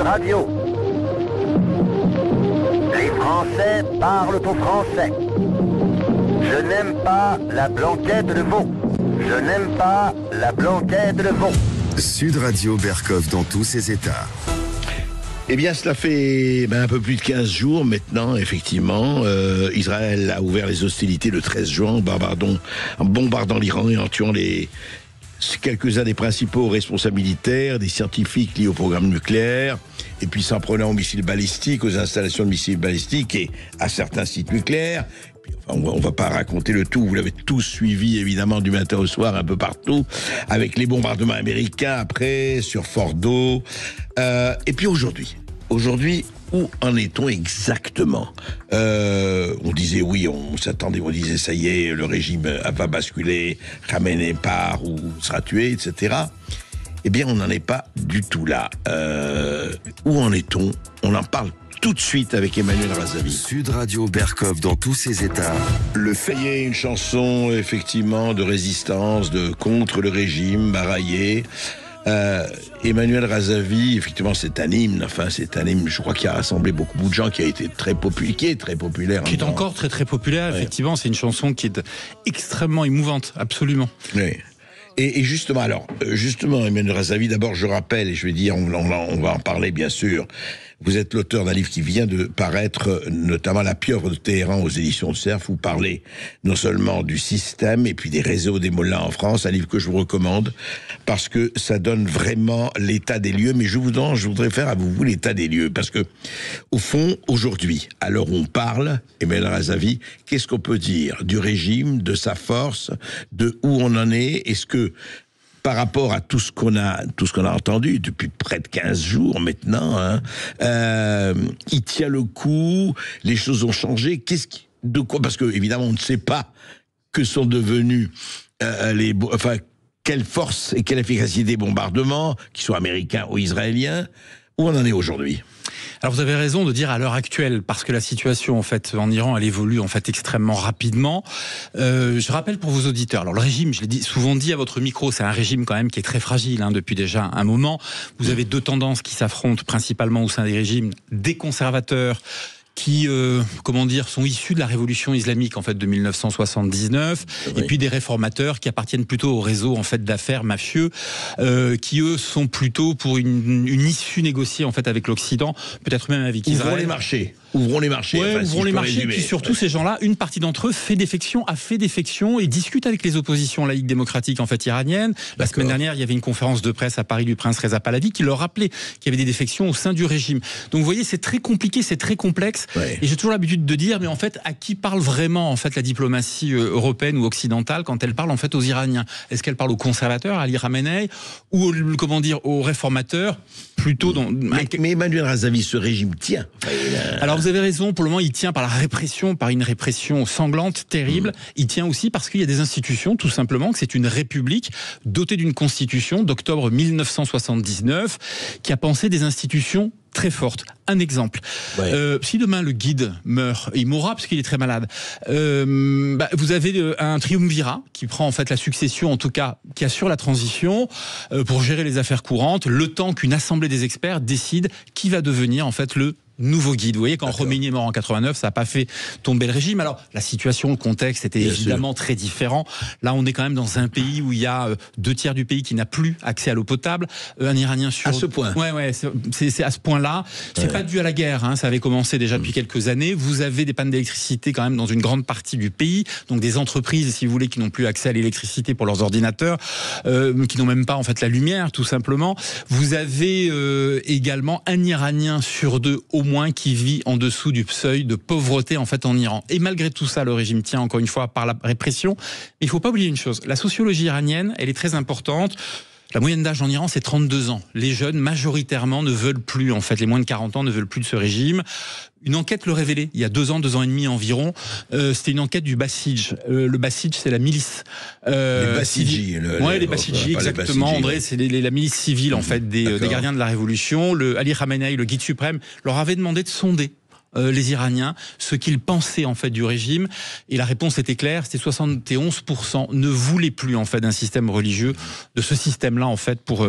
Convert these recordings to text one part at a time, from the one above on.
Radio. Les Français parlent au français. Je n'aime pas la blanquette de veau. Je n'aime pas la blanquette de veau. Sud Radio Berkov dans tous ses états. Eh bien, cela fait un peu plus de 15 jours maintenant, effectivement. Israël a ouvert les hostilités le 13 juin en bombardant l'Iran et en tuant quelques-uns des principaux responsables militaires, des scientifiques liés au programme nucléaire, et puis s'en prenant aux missiles balistiques, aux installations de missiles balistiques et à certains sites nucléaires. On va pas raconter le tout, vous l'avez tous suivi évidemment du matin au soir un peu partout, avec les bombardements américains après, sur Fordo. Et puis aujourd'hui, où en est-on exactement ? On disait oui, on s'attendait, on disait ça y est, le régime va basculer, Khamenei part ou sera tué, etc. Eh bien, on n'en est pas du tout là. Où en est-on ? On en parle tout de suite avec Emmanuel Razavi. Sud Radio Berkov dans tous ses états. Le Fayet, une chanson effectivement de résistance, contre le régime, baraillé. Emmanuel Razavi, effectivement, c'est un hymne, je crois qu'il a rassemblé beaucoup de gens, qui a été très populaire, qui est encore très très populaire, effectivement. C'est une chanson qui est extrêmement émouvante, absolument. Oui. Et justement, Emmanuel Razavi, d'abord, je rappelle, et je vais dire, on va en parler, bien sûr. Vous êtes l'auteur d'un livre qui vient de paraître, notamment La pieuvre de Téhéran aux éditions de Cerf. Vous parlez non seulement du système et puis des réseaux des mollahs en France, un livre que je vous recommande parce que ça donne vraiment l'état des lieux. Mais je voudrais faire à vous l'état des lieux parce que, au fond, aujourd'hui, à l'heure où on parle, Emmanuel Razavi, qu'est-ce qu'on peut dire du régime, de sa force, de où on en est? Est-ce que par rapport à tout ce qu'on a entendu depuis près de 15 jours maintenant, il tient le coup, les choses ont changé. Parce que évidemment on ne sait pas que sont devenus quelle force et quelle efficacité des bombardements, qu'ils soient américains ou israéliens. Où on en est aujourd'hui? Alors vous avez raison de dire à l'heure actuelle, parce que la situation en fait en Iran elle évolue en fait extrêmement rapidement. Je rappelle pour vos auditeurs, alors le régime, je l'ai souvent dit à votre micro, c'est un régime quand même qui est très fragile depuis déjà un moment. Vous avez deux tendances qui s'affrontent principalement au sein des régimes, des conservateurs qui, sont issus de la révolution islamique en fait de 1979, oui. Et puis des réformateurs qui appartiennent plutôt au réseau en fait d'affaires mafieux, qui eux sont plutôt pour une issue négociée en fait avec l'Occident, peut-être même avec Israël. Ouvrons les marchés. Ouvrons les marchés. Puis surtout, ces gens-là, une partie d'entre eux a fait défection et discute avec les oppositions laïques démocratiques en fait iraniennes. La semaine dernière, il y avait une conférence de presse à Paris du prince Reza Pahlavi qui leur rappelait qu'il y avait des défections au sein du régime. Donc, vous voyez, c'est très compliqué, c'est très complexe. Ouais. Et j'ai toujours l'habitude de dire, mais en fait, à qui parle vraiment en fait la diplomatie européenne ou occidentale quand elle parle en fait aux Iraniens? Est-ce qu'elle parle aux conservateurs, à Ali Khamenei, ou aux réformateurs? Plutôt mais Emmanuel Razavi, ce régime tient. Alors vous avez raison, pour le moment il tient par une répression sanglante, terrible. Il tient aussi parce qu'il y a des institutions, tout simplement, que c'est une république dotée d'une constitution d'octobre 1979 qui a pensé des institutions très forte. Un exemple. Ouais. Si demain le guide meurt, il mourra parce qu'il est très malade. Vous avez un triumvirat qui prend en fait la succession, en tout cas, qui assure la transition pour gérer les affaires courantes, le temps qu'une assemblée des experts décide qui va devenir en fait le nouveau guide. Vous voyez, quand Khomeini est mort en 89, ça n'a pas fait tomber le régime. Alors, la situation, le contexte était évidemment très différent. Là, on est quand même dans un pays où il y a 2/3 du pays qui n'a plus accès à l'eau potable. Un Iranien sur... À ce point. Ouais, c'est à ce point-là. C'est pas dû à la guerre, ça avait commencé déjà depuis quelques années. Vous avez des pannes d'électricité quand même dans une grande partie du pays. Donc, des entreprises, si vous voulez, qui n'ont plus accès à l'électricité pour leurs ordinateurs, qui n'ont même pas, en fait, la lumière, tout simplement. Vous avez également un Iranien sur 2 au moins qui vit en dessous du seuil de pauvreté en fait en Iran. Et malgré tout ça, le régime tient encore une fois par la répression. Mais il ne faut pas oublier une chose, la sociologie iranienne, elle est très importante. La moyenne d'âge en Iran, c'est 32 ans. Les jeunes, majoritairement, ne veulent plus, en fait, les moins de 40 ans ne veulent plus de ce régime. Une enquête le révélait, il y a 2 ans et demi environ. C'était une enquête du Basij. Le Basij, c'est la milice. Les Basiji. Les Basiji, exactement. Les Basiji, André, c'est la milice civile, en fait, des gardiens de la Révolution. Ali Khamenei, le guide suprême, leur avait demandé de sonder les Iraniens ce qu'ils pensaient en fait du régime, et la réponse était claire, c'était 71% ne voulaient plus en fait d'un système religieux, de ce système-là en fait pour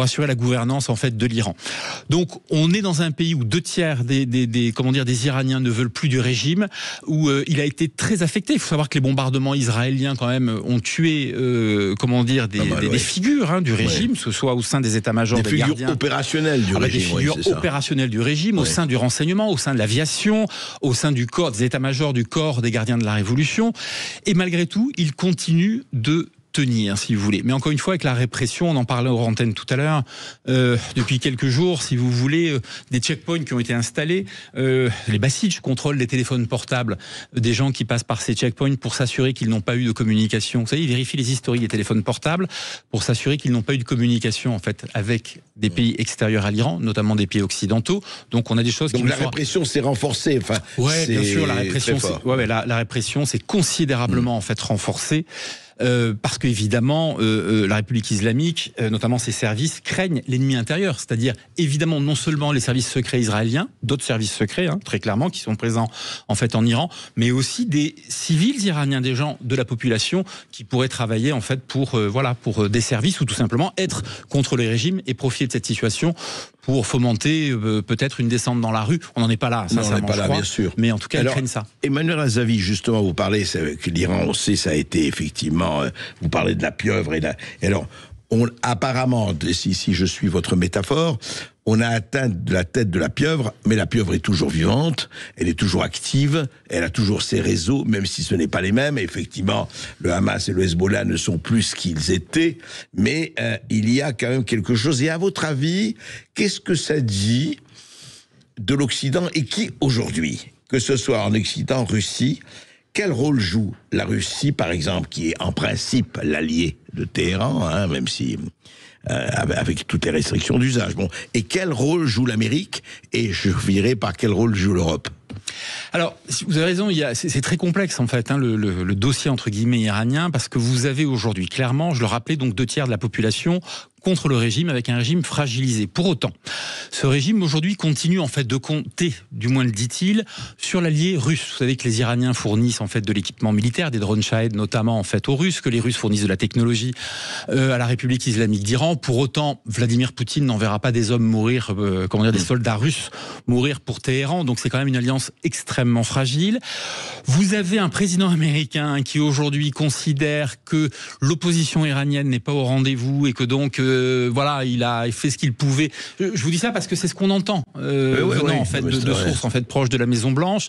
assurer la gouvernance en fait de l'Iran. Donc on est dans un pays où 2/3 des Iraniens ne veulent plus du régime, où il a été très affecté. Il faut savoir que les bombardements israéliens quand même ont tué des figures du régime, que ce soit au sein des états-majors des gardiens, figures opérationnelles du régime, des figures opérationnelles du régime, au sein du renseignement, au sein de l'aviation, au sein du corps des états-majors du corps des gardiens de la Révolution. Et malgré tout, il continue de tenir, si vous voulez. Mais encore une fois, avec la répression, on en parlait aux antennes tout à l'heure, depuis quelques jours, si vous voulez, des checkpoints qui ont été installés, les Basij contrôlent les téléphones portables des gens qui passent par ces checkpoints pour s'assurer qu'ils n'ont pas eu de communication. Vous savez, ils vérifient les historiques des téléphones portables pour s'assurer qu'ils n'ont pas eu de communication, en fait, avec des pays extérieurs à l'Iran, notamment des pays occidentaux. Donc on a des choses qui... Donc la répression s'est renforcée. Enfin, ouais, bien sûr, la répression s'est considérablement en fait renforcée. Parce qu'évidemment, la République islamique, notamment ses services, craignent l'ennemi intérieur. C'est-à-dire, évidemment, non seulement les services secrets israéliens, d'autres services secrets, très clairement, qui sont présents en fait en Iran, mais aussi des civils iraniens, des gens de la population qui pourraient travailler en fait pour des services ou tout simplement être contre les régimes et profiter de cette situation pour fomenter peut-être une descente dans la rue. On n'en est pas là, sincèrement, on n'est pas là, bien sûr. Mais en tout cas, ils craignent ça. Emmanuel Azavi, justement, vous parlez que l'Iran, on sait, ça a été effectivement... vous parlez de la pieuvre alors, apparemment, si je suis votre métaphore, on a atteint la tête de la pieuvre, mais la pieuvre est toujours vivante, elle est toujours active, elle a toujours ses réseaux, même si ce n'est pas les mêmes. Effectivement, le Hamas et le Hezbollah ne sont plus ce qu'ils étaient, mais il y a quand même quelque chose. Et à votre avis, qu'est-ce que ça dit de l'Occident et qui, aujourd'hui, que ce soit en Occident, Russie, quel rôle joue la Russie, par exemple, qui est en principe l'allié de Téhéran, même si avec toutes les restrictions d'usage. Bon, et quel rôle joue l'Amérique? Et je dirais par quel rôle joue l'Europe? Alors, vous avez raison, c'est très complexe en fait, le dossier entre guillemets iranien, parce que vous avez aujourd'hui clairement, je le rappelais, donc 2/3 de la population contre le régime, avec un régime fragilisé. Pour autant, ce régime aujourd'hui continue en fait de compter, du moins le dit-il, sur l'allié russe. Vous savez que les Iraniens fournissent en fait de l'équipement militaire, des drones Shahed notamment en fait aux Russes, que les Russes fournissent de la technologie à la République islamique d'Iran. Pour autant, Vladimir Poutine n'enverra pas des hommes mourir, des soldats russes mourir pour Téhéran. Donc c'est quand même une alliance extrêmement fragile. Vous avez un président américain qui aujourd'hui considère que l'opposition iranienne n'est pas au rendez-vous et que donc il a fait ce qu'il pouvait. Je vous dis ça parce que c'est ce qu'on entend de sources en fait proches de la Maison Blanche,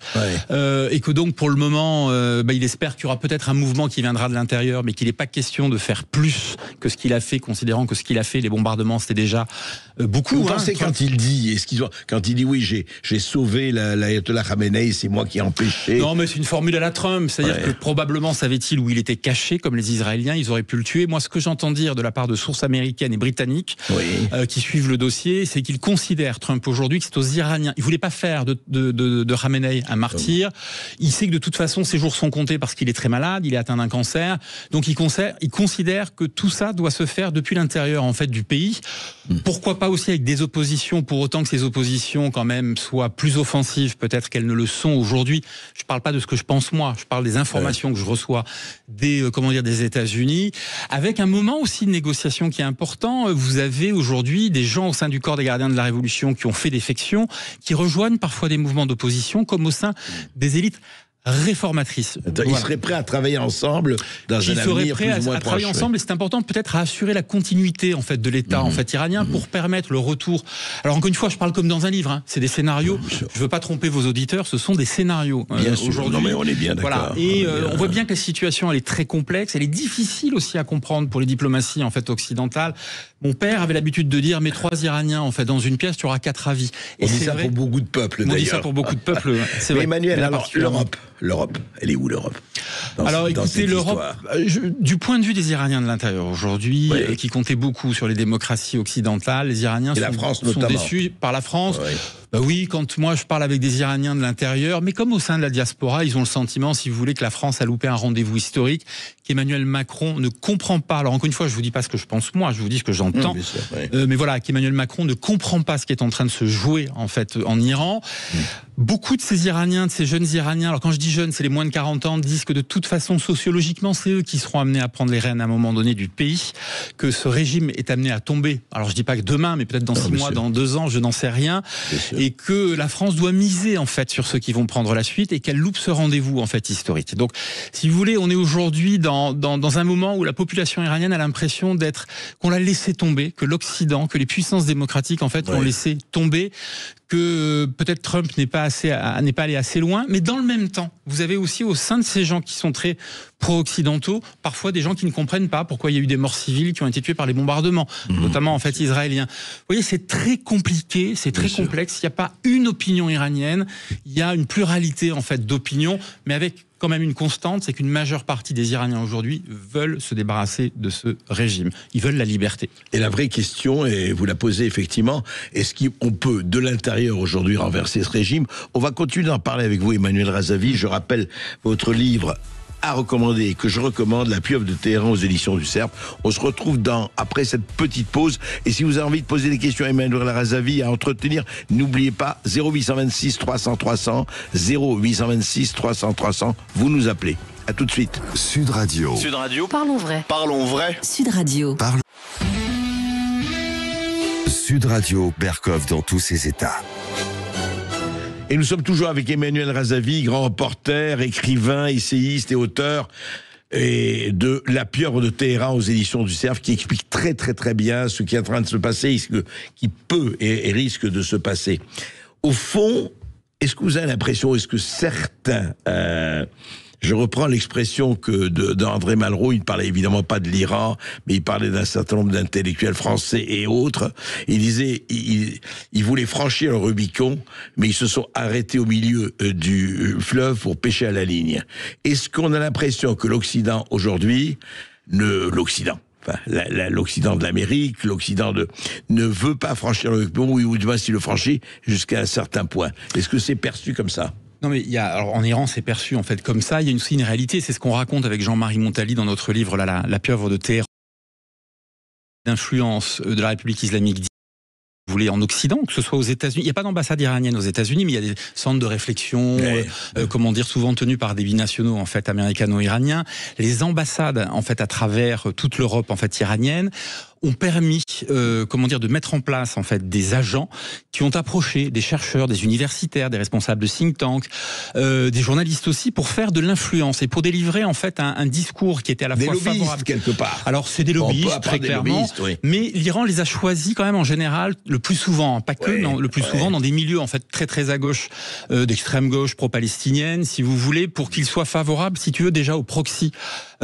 et que donc pour le moment, il espère qu'il y aura peut-être un mouvement qui viendra de l'intérieur, mais qu'il n'est pas question de faire plus que ce qu'il a fait, considérant que ce qu'il a fait, les bombardements, c'était déjà beaucoup. Vous pensez quand il dit oui, j'ai sauvé l'ayatollah Khamenei, c'est moi qui ai empêché. Non, mais c'est une formule à la Trump, c'est-à-dire que probablement savait-il où il était caché, comme les Israéliens, ils auraient pu le tuer. Moi, ce que j'entends dire de la part de sources américaines et britanniques qui suivent le dossier, c'est qu'ils considèrent Trump aujourd'hui que c'est aux Iraniens. Il voulait pas faire de Khamenei un martyr. Il sait que de toute façon ses jours sont comptés parce qu'il est très malade, il est atteint d'un cancer. Donc il considère que tout ça doit se faire depuis l'intérieur en fait du pays. Pourquoi pas aussi avec des oppositions, pour autant que ces oppositions quand même soient plus offensives peut-être qu'elles ne le sont aujourd'hui. Je parle pas de ce que je pense moi, je parle des informations que je reçois des États-Unis, avec un moment aussi de négociation qui est important. Vous avez aujourd'hui des gens au sein du corps des gardiens de la Révolution qui ont fait défection, qui rejoignent parfois des mouvements d'opposition, comme au sein des élites réformatrices. Ils seraient prêts à travailler ensemble dans un avenir plus ou moins proche. Travailler ensemble, et c'est important peut-être à assurer la continuité en fait de l'État en fait iranien pour permettre le retour. Alors encore une fois, je parle comme dans un livre. C'est des scénarios. Je veux pas tromper vos auditeurs. Ce sont des scénarios. Bien sûr. Aujourd'hui, non mais on est bien d'accord. Voilà. Et on voit bien que la situation elle est très complexe. Elle est difficile aussi à comprendre pour les diplomaties en fait occidentales. Mon père avait l'habitude de dire mais 3 Iraniens en fait dans une pièce, tu auras 4 avis. Et on dit ça pour beaucoup de peuples. On dit ça pour beaucoup de peuples. C'est vrai. Emmanuel, alors l'Europe, elle est où l'Europe Alors écoutez, l'Europe, du point de vue des Iraniens de l'intérieur aujourd'hui, qui comptaient beaucoup sur les démocraties occidentales, les Iraniens sont déçus par la France. Oui, quand moi je parle avec des Iraniens de l'intérieur, mais comme au sein de la diaspora, ils ont le sentiment, si vous voulez, que la France a loupé un rendez-vous historique, qu'Emmanuel Macron ne comprend pas. Alors encore une fois, je vous dis pas ce que je pense moi, je vous dis ce que j'entends. Mais voilà, qu'Emmanuel Macron ne comprend pas ce qui est en train de se jouer en fait en Iran. Beaucoup de ces Iraniens, de ces jeunes Iraniens, alors quand je dis jeunes, c'est les moins de 40 ans, disent que de toute façon, sociologiquement, c'est eux qui seront amenés à prendre les rênes à un moment donné du pays, que ce régime est amené à tomber. Alors je dis pas que demain, mais peut-être dans 6 mois, dans 2 ans, je n'en sais rien. Et que la France doit miser en fait sur ceux qui vont prendre la suite et qu'elle loupe ce rendez-vous en fait historique. Donc, si vous voulez, on est aujourd'hui dans un moment où la population iranienne a l'impression qu'on l'a laissé tomber, que l'Occident, que les puissances démocratiques en fait l'ont laissé tomber, que peut-être Trump n'est pas allé assez loin, mais dans le même temps, vous avez aussi au sein de ces gens qui sont très pro-occidentaux, parfois des gens qui ne comprennent pas pourquoi il y a eu des morts civiles qui ont été tués par les bombardements, notamment en fait israéliens. Vous voyez, c'est très compliqué, c'est très complexe. Il n'y a pas une opinion iranienne, il y a une pluralité en fait d'opinions, mais avec quand même une constante, c'est qu'une majeure partie des Iraniens aujourd'hui veulent se débarrasser de ce régime. Ils veulent la liberté. Et la vraie question, et vous la posez effectivement, est-ce qu'on peut de l'intérieur aujourd'hui renverser ce régime? On va continuer d'en parler avec vous, Emmanuel Razavi. Je rappelle votre livre à recommander, que je recommande, La pieuvre de Téhéran aux éditions du Cerf. On se retrouve après cette petite pause. Et si vous avez envie de poser des questions à Emmanuel Razavi à entretenir, n'oubliez pas 0826 300 300, 0826 300 300. Vous nous appelez. À tout de suite. Sud Radio. Sud Radio. Parlons vrai. Parlons vrai. Sud Radio. Sud Radio, Berkov dans tous ses états. Et nous sommes toujours avec Emmanuel Razavi, grand reporter, écrivain, essayiste et auteur et de La pieuvre de Téhéran aux éditions du Cerf, qui explique très très très bien ce qui est en train de se passer, ce qui peut et risque de se passer. Au fond, est-ce que vous avez l'impression, est-ce que certains... je reprends l'expression d'André Malraux, il ne parlait évidemment pas de l'Iran, mais il parlait d'un certain nombre d'intellectuels français et autres. Il disait, ils voulaient franchir le Rubicon, mais ils se sont arrêtés au milieu du fleuve pour pêcher à la ligne. Est-ce qu'on a l'impression que l'Occident aujourd'hui, l'Occident de l'Amérique, l'Occident ne veut pas franchir le Rubicon, ou du moins s'il le franchit jusqu'à un certain point? Est-ce que c'est perçu comme ça? Non mais alors en Iran c'est perçu en fait comme ça, il y a aussi une réalité, c'est ce qu'on raconte avec Jean-Marie Montali dans notre livre là, la pieuvre de Téhéran, d'influence de la République islamique, vous voulez, en Occident, que ce soit aux États-Unis. Il n'y a pas d'ambassade iranienne aux États-Unis, mais il y a des centres de réflexion, souvent tenus par des binationaux en fait américano-iraniens. Les ambassades en fait à travers toute l'Europe en fait iranienne ont permis, de mettre en place en fait des agents qui ont approché des chercheurs, des universitaires, des responsables de think tanks, des journalistes aussi, pour faire de l'influence et pour délivrer en fait un discours qui était à la fois favorable quelque part. Alors c'est des lobbyistes très clairement, mais l'Iran les a choisis quand même en général le plus souvent, pas que, le plus souvent dans des milieux en fait très très à gauche, d'extrême gauche pro-palestinienne, si vous voulez, pour qu'ils soient favorables, si tu veux, déjà au proxy,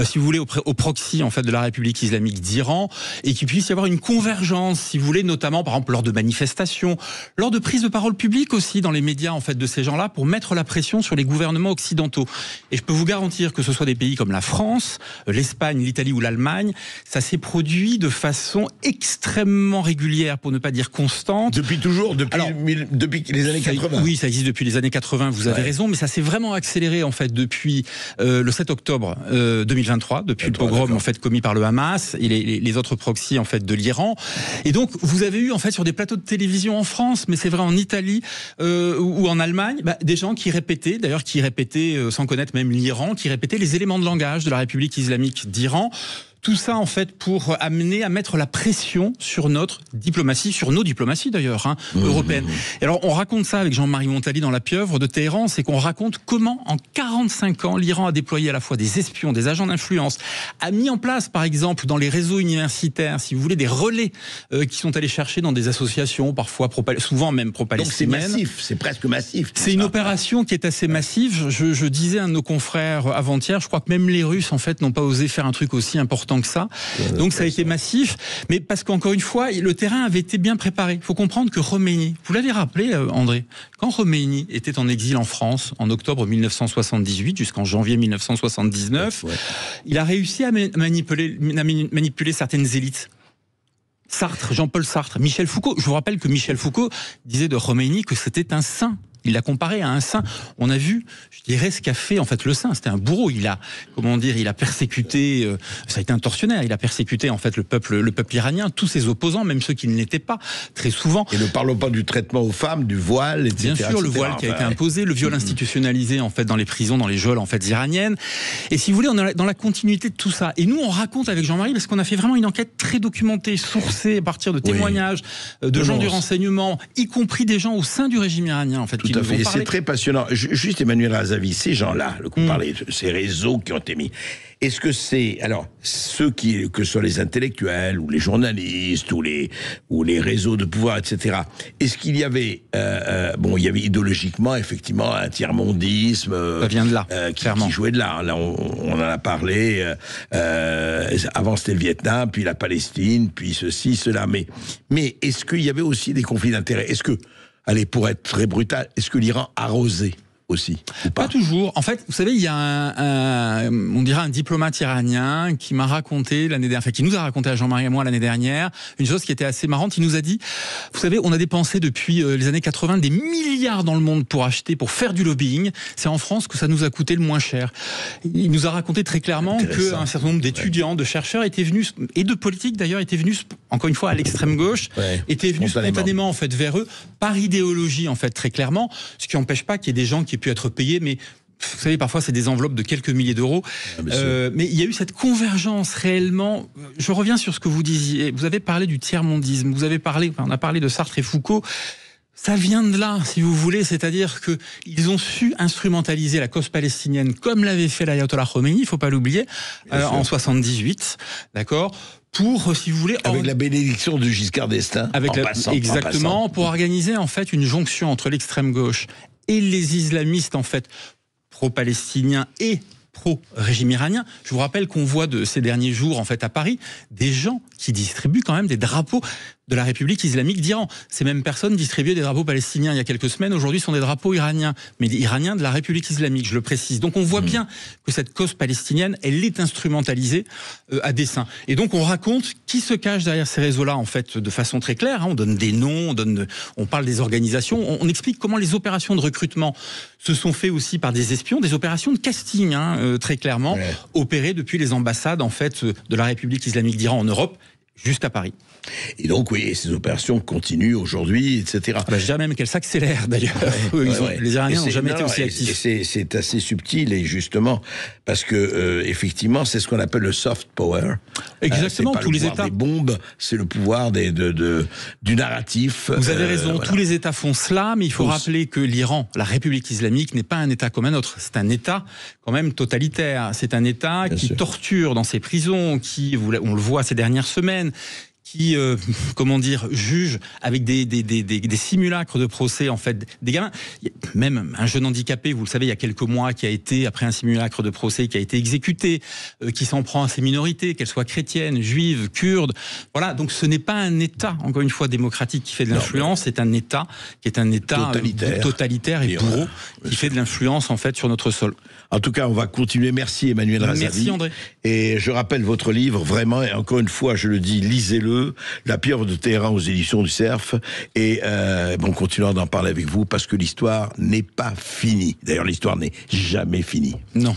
si vous voulez, au proxy en fait de la République islamique d'Iran, et qu'il puisse y avoir une convergence, si vous voulez, notamment par exemple lors de manifestations, lors de prises de parole publiques aussi dans les médias en fait de ces gens-là, pour mettre la pression sur les gouvernements occidentaux. Et je peux vous garantir que ce soit des pays comme la France, l'Espagne, l'Italie ou l'Allemagne, ça s'est produit de façon extrêmement régulière, pour ne pas dire constante. Depuis toujours, depuis les années 80. Oui, ça existe depuis les années 80, vous avez raison, mais ça s'est vraiment accéléré en fait depuis le 7 octobre 2023, depuis le pogrom en fait commis par le Hamas et les autres proxys en fait de l'Iran. Et donc vous avez eu en fait sur des plateaux de télévision en France, mais c'est vrai en Italie ou en Allemagne, des gens qui répétaient, sans connaître même l'Iran, qui répétaient les éléments de langage de la République islamique d'Iran. Tout ça, en fait, pour amener à mettre la pression sur notre diplomatie, sur nos diplomaties d'ailleurs, européennes. Et alors, on raconte ça avec Jean-Marie Montali dans La pieuvre de Téhéran, c'est qu'on raconte comment, en 45 ans, l'Iran a déployé à la fois des espions, des agents d'influence, a mis en place, par exemple, dans les réseaux universitaires, si vous voulez, des relais qui sont allés chercher dans des associations, parfois, souvent même pro-palestiniennes. Donc c'est massif, c'est presque massif. C'est une opération qui est assez massive. Je disais à un de nos confrères avant-hier, je crois que même les Russes, en fait, n'ont pas osé faire un truc aussi important tant que ça. Donc ça a été massif, mais parce qu'encore une fois, le terrain avait été bien préparé. Il faut comprendre que Khomeini, vous l'avez rappelé André, quand Khomeini était en exil en France en octobre 1978 jusqu'en janvier 1979, il a réussi à manipuler certaines élites. Sartre, Jean-Paul Sartre, Michel Foucault. Je vous rappelle que Michel Foucault disait de Khomeini que c'était un saint. Il l'a comparé à un saint. On a vu, je dirais, ce qu'a fait en fait le saint. C'était un bourreau. Il a, il a persécuté. Ça a été un tortionnaire. Il a persécuté en fait le peuple iranien, tous ses opposants, même ceux qui ne l'étaient pas, très souvent. Et ne parlons pas du traitement aux femmes, du voile, etc. Bien sûr, le voile qui a été imposé, le viol institutionnalisé en fait dans les prisons, dans les geôles en fait iraniennes. Et si vous voulez, on est dans la continuité de tout ça. Et nous, on raconte avec Jean-Marie parce qu'on a fait vraiment une enquête très documentée, sourcée à partir de témoignages de gens du renseignement, y compris des gens au sein du régime iranien en fait. Tout à fait, c'est très passionnant. Juste Emmanuel Razavi, ces gens-là, vous parlez de ces réseaux qui ont été mis, est-ce que c'est, alors, ceux que sont les intellectuels, ou les journalistes, ou les réseaux de pouvoir, etc., est-ce qu'il y avait, il y avait idéologiquement, effectivement, un tiers-mondisme, ça vient de là, qui jouait de là. Là, on en a parlé, avant c'était le Vietnam, puis la Palestine, puis ceci, cela, mais est-ce qu'il y avait aussi des conflits d'intérêts? Est-ce que, allez, pour être très brutal, est-ce que l'Iran arrosait aussi ou pas toujours. En fait, vous savez, il y a on dirait un diplomate iranien qui m'a raconté l'année dernière, enfin qui nous a raconté à Jean-Marie et moi l'année dernière, une chose qui était assez marrante. Il nous a dit, vous savez, on a dépensé depuis les années 80 des milliards dans le monde pour faire du lobbying. C'est en France que ça nous a coûté le moins cher. Il nous a raconté très clairement qu'un certain nombre d'étudiants, de chercheurs étaient venus, et de politiques d'ailleurs, étaient venus, encore une fois, à l'extrême gauche, étaient venus spontanément en fait vers eux, par idéologie en fait, très clairement, ce qui n'empêche pas qu'il y ait des gens qui pu être payé, mais vous savez, parfois c'est des enveloppes de quelques milliers d'euros. Mais il y a eu cette convergence réellement. Je reviens sur ce que vous disiez. Vous avez parlé du tiers-mondisme. On a parlé de Sartre et Foucault. Ça vient de là, si vous voulez, c'est-à-dire que ils ont su instrumentaliser la cause palestinienne comme l'avait fait l'ayatollah Khomeini, il faut pas l'oublier, en 78, d'accord, pour, si vous voulez, avec la bénédiction de Giscard d'Estaing, exactement, pour organiser en fait une jonction entre l'extrême gauche et les islamistes en fait pro-palestiniens et pro-régime iranien. Je vous rappelle qu'on voit de ces derniers jours en fait à Paris des gens qui distribuent quand même des drapeaux de la République islamique d'Iran. Ces mêmes personnes distribuaient des drapeaux palestiniens il y a quelques semaines, aujourd'hui sont des drapeaux iraniens, mais iraniens de la République islamique, je le précise. Donc on voit bien que cette cause palestinienne, elle est instrumentalisée à dessein. Et donc on raconte qui se cache derrière ces réseaux-là, en fait, de façon très claire. On donne des noms, on parle des organisations, on explique comment les opérations de recrutement se sont faites aussi par des espions, des opérations de casting, très clairement, opérées depuis les ambassades, en fait, de la République islamique d'Iran en Europe, juste à Paris. Et donc, oui, ces opérations continuent aujourd'hui, etc. Je dirais même qu'elles s'accélèrent, d'ailleurs. Les Iraniens n'ont jamais été aussi actifs. C'est assez subtil, et justement, parce que, effectivement, c'est ce qu'on appelle le soft power. Exactement, tous les États. Des bombes, c'est le pouvoir du narratif. Vous avez raison, tous les États font cela, mais il faut rappeler que l'Iran, la République islamique, n'est pas un État comme un autre. C'est un État, quand même, totalitaire. C'est un État qui torture dans ses prisons, qui, on le voit ces dernières semaines, qui, juge avec des simulacres de procès, en fait, des gamins. Même un jeune handicapé, vous le savez, il y a quelques mois, qui a été, après un simulacre de procès, qui a été exécuté, qui s'en prend à ces minorités, qu'elles soient chrétiennes, juives, kurdes. Voilà, donc ce n'est pas un État, encore une fois, démocratique qui fait de l'influence, c'est un État qui est un État totalitaire et bourreau, qui fait de l'influence, en fait, sur notre sol. En tout cas, on va continuer. Merci Emmanuel Razavi. Merci André. Et je rappelle votre livre, vraiment, et encore une fois, je le dis, lisez-le. La pieuvre de Téhéran aux éditions du Cerf. Et on continuera d'en parler avec vous parce que l'histoire n'est pas finie. D'ailleurs, l'histoire n'est jamais finie. Non.